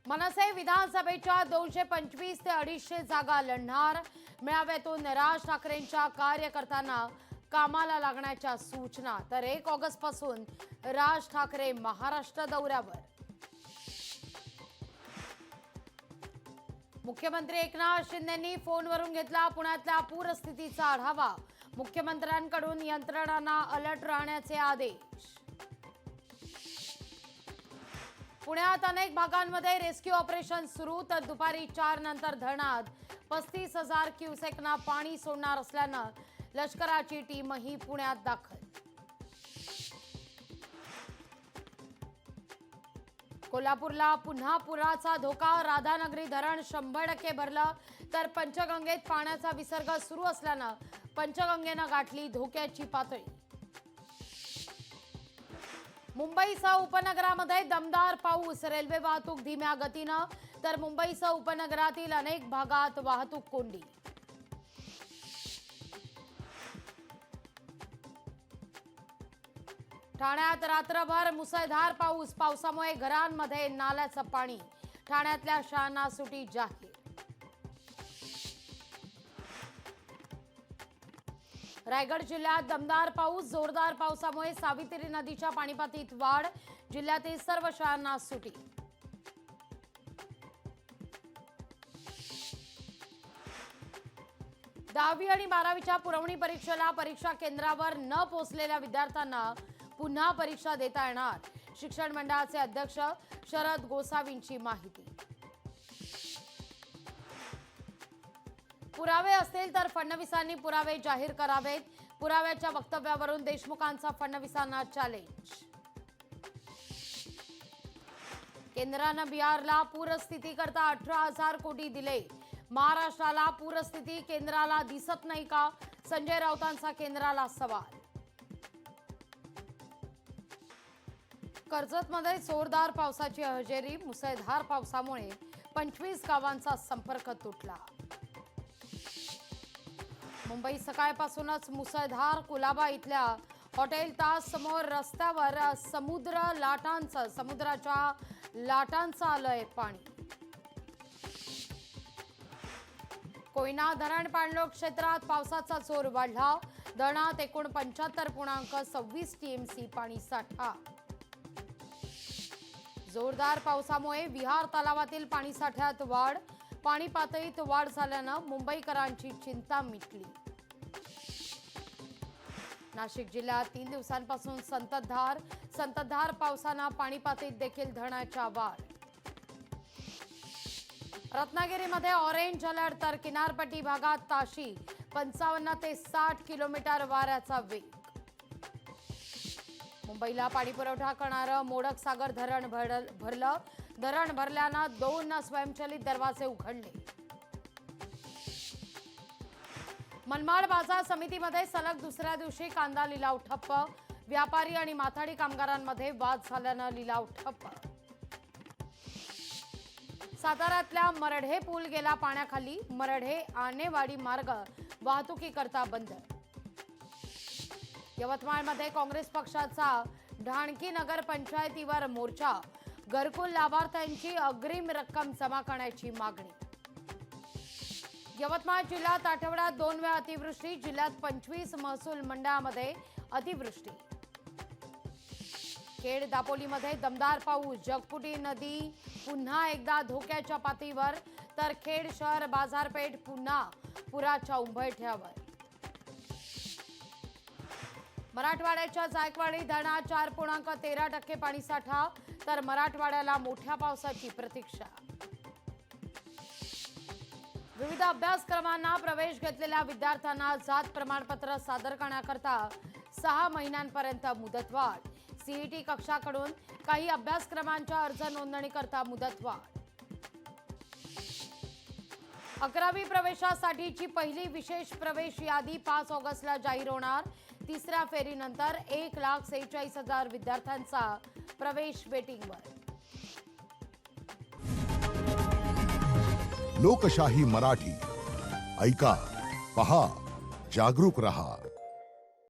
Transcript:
मनसे विधानसभेच्या 225 ते 250 जागा लढणार। मेळाव्यातून राज ठाकरेंच्या कार्यकर्त्यांना कामाला लागण्याच्या सूचना। तर 1 ऑगस्ट पासून राज ठाकरे महाराष्ट्र दौऱ्यावर। मुख्यमंत्री एकनाथ शिंदेंनी फोनवरून घेतला पुण्यातल्या पूरस्थितीचा आढावा। मुख्यमंत्र्यांकडून यंत्रणांना अलर्ट राहण्याचे आदेश। पुण्यात अनेक भागांमध्ये रेस्क्यू ऑपरेशन सुरू, तर दुपारी 4 नंतर धरणात 35,000 क्युसेकना पाणी सोडणार असल्यानं लष्कराची टीमही पुण्यात दाखल। कोल्हापूरला पुन्हा पुराचा धोका। राधानगरी धरण 100% भरलं, तर पंचगंगेत पाण्याचा विसर्ग सुरू असल्यानं पंचगंगेनं गाठली धोक्याची पातळी। मुंबईसह उपनगरामध्ये दमदार पाऊस। रेल्वे वाहतूक धीम्या गतीनं, तर मुंबईसह उपनगरातील अनेक भागात वाहतूक कोंडी। ठाण्यात रात्रभर मुसळधार पाऊस। पावसामुळे घरांमध्ये नाल्याचं पाणी। ठाण्यातल्या शाळांना सुटी जाहीर। रायगड जिल्ह्यात दमदार पाऊस। जोरदार पावसामुळे सावित्री नदीच्या पाणीपातीत वाढ। जिल्ह्यातील सर्व शाळांना सुटी। दहावी आणि 12वीच्या पुरवणी परीक्षेला परीक्षा केंद्रावर न पोहोचलेल्या विद्यार्थ्यांना पुन्हा परीक्षा देता येणार। शिक्षण मंडळाचे अध्यक्ष शरद गोसावींची माहिती। पुरावे असतील तर फडणवीसांनी पुरावे जाहीर करावेत। पुराव्याच्या वक्तव्यावरून देशमुखांचा फडणवीसांना चॅलेंज। केंद्रानं बिहारला पूरस्थितीकरता 18,000 कोटी दिले। महाराष्ट्राला पूरस्थिती केंद्राला दिसत नाही का? संजय राऊतांचा केंद्राला सवाल। कर्जतमध्ये जोरदार पावसाची हजेरी। मुसळधार पावसामुळे 25 गावांचा संपर्क तुटला। मुंबईत सकाळपासूनच मुसळधार। कुलाबा इथल्या हॉटेल ताज समोर रस्त्यावर समुद्राच्या लाटांचं आलंय पाणी। कोयना धरण पाणलोट क्षेत्रात पावसाचा जोर वाढला। धरणात एकूण 75.26 टीएमसी पाणी साठा। जोरदार पावसामुळे विहार तलावातील पाणी साठ्यात वाढ। पाणी पातळीत वाढ झाल्यानं मुंबईकरांची चिंता मिटली। नाशिक जिल्ह्यात 3 दिवसांपासून संततधार पावसानं पाणी पातळीत देखील धरणाच्या वाढ। रत्नागिरीमध्ये ऑरेंज अलर्ट, तर किनारपट्टी भागात ताशी 55 ते 60 किलोमीटर वाऱ्याचा वेग। मुंबईला पाणीपुरवठा करणारं मोडक सागर धरण भरलं। धरण भरल्यानं 2 स्वयंचलित दरवाजे उघडले। मनमाड बाजार समितीमध्ये सलग दुसऱ्या दिवशी कांदा लिलाव ठप्प। व्यापारी आणि माथाडी कामगारांमध्ये वाद झाल्यानं लिलाव ठप्प। साताऱ्यातल्या मरढे पूल गेला पाण्याखाली। मरढे आणेवाडी मार्ग वाहतुकीकरता बंद। यवतमाळमध्ये काँग्रेस पक्षाचा ढाणकी नगर पंचायतीवर मोर्चा। घरकुल लाभार्थ्यांची अग्रिम रक्कम जमा करण्याची मागणी। यवतमाळ जिल्ह्यात आठवड्यात 2 वेळा अतिवृष्टी। जिल्ह्यात 25 महसूल मंडळामध्ये अतिवृष्टी। खेड दापोलीमध्ये दमदार पाऊस। जगपुटी नदी पुन्हा एकदा धोक्याच्या पातळीवर, तर खेड शहर बाजारपेठ पुन्हा पुराच्या उंबरठ्यावर। मराठवाड्याच्या जायकवाडी धरणात 4.13% पाणीसाठा, तर मराठवाड्याला मोठ्या पावसाची प्रतीक्षा। विविध अभ्यासक्रमांना प्रवेश घेतलेल्या विद्यार्थ्यांना जात प्रमाणपत्र सादर करण्याकरता 6 महिन्यांपर्यंत मुदतवाढ। सीईटी कक्षाकडून काही अभ्यासक्रमांच्या अर्ज नोंदणीकरता मुदतवाढ। 11वी प्रवेशासाठीची पहिली विशेष प्रवेश यादी 5 ऑगस्टला जाहीर होणार। तिसऱ्या फेरीनंतर 1,46,000 विद्यार्थ्यांचा प्रवेश वेटिंगवर। लोकशाही मराठी ऐका, पहा, जागरूक रहा।